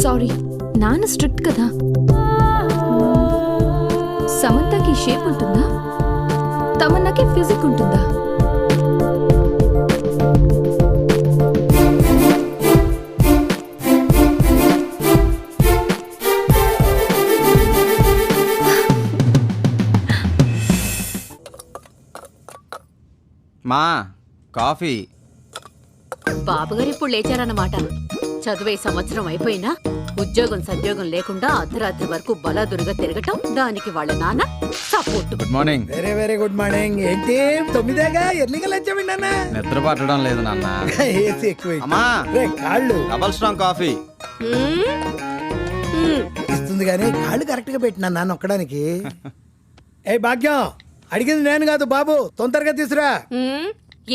Sorry, నాన్న strict కదా. సమంతకి shape ఉంటుందా, తమన్నాకి ఫిజిక్ ఉంటుందా? మా కాఫీ. బాబుగారు ఇప్పుడు లేచారన్నమాట. చదువే సంవత్సరం అయిపోయినా ఉద్యోగం సద్యోగం లేకుండా అర్ధరాత్రి వరకు బలాదురుగా తిరగటం, దానికి వాళ్ళ నాన్న support. Good morning. Very very good morning. ఏంటి 9గా ఎర్లీగా లేచావి నాన్న? నిద్ర పట్టడం లేదు నాన్న. ఏసీ ఎక్కువ. అమ్మా కాళ్ళు డబల్ స్ట్రాంగ్ కాఫీ ఇస్తుంది కానీ కాళ్ళు కరెక్ట్ గా పెట్టినా నాన్న ఒక్కడానికి. ఏ భాగ్యం, అడిగింది నేను కాదు బాబు, తొందరగా తీసురా.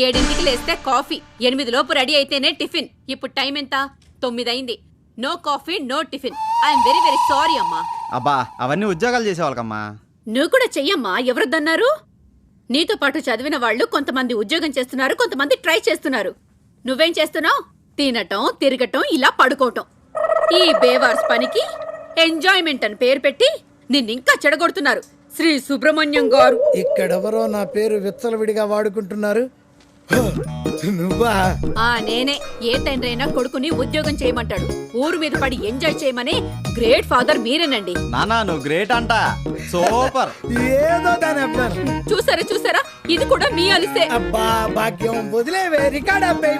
7ంటికి లేస్తే కాఫీ, 8 లోపు రెడీ అయితేనే టిఫిన్. ఇప్పుడు టైం ఎంత? 9 అయింది. No coffee no tiffin. I'm very very sorry అమ్మా. అబ్బా అవన్నీ ఉద్యోగాలు చేసేవాళ్ళకమ్మా. నువ్వు కూడా చెయ్యమ్మా, ఎవరొద్దన్నారు? నీతో పాటు చదివిన వాళ్ళు కొంతమంది ఉద్యోగం చేస్తున్నారు, కొంతమంది ట్రై చేస్తున్నారు. నువ్వేం చేస్తున్నావు? తినటం, తిరగటం, ఇలా పడుకోవటం. ఈ బేవార్స్ పనికి ఎంజాయ్మెంట్ అని పేరు పెట్టి నిన్నింకా చెడగొడుతున్నారు. శ్రీ సుబ్రహ్మణ్యం గారు ఇక్కడెవరో నా పేరు విచ్చలవిడిగా వాడుకుంటున్నారు. నువ్వా? నేనే. ఏ తండ్రి అయినా కొడుకుని ఉద్యోగం చేయమంటాడు. ఊరు మీద పడి ఎంజాయ్ చేయమని గ్రేట్ ఫాదర్ మీరేనండి. నానా నువ్వు గ్రేట్ అంట. సూపర్. ఏదో దాని అబ్బాను. చూసారా, ఇది కూడా మీ అలిసే. అబ్బా భాగ్యం, వదిలేవే, రికార్డ్ అబ్బాయి.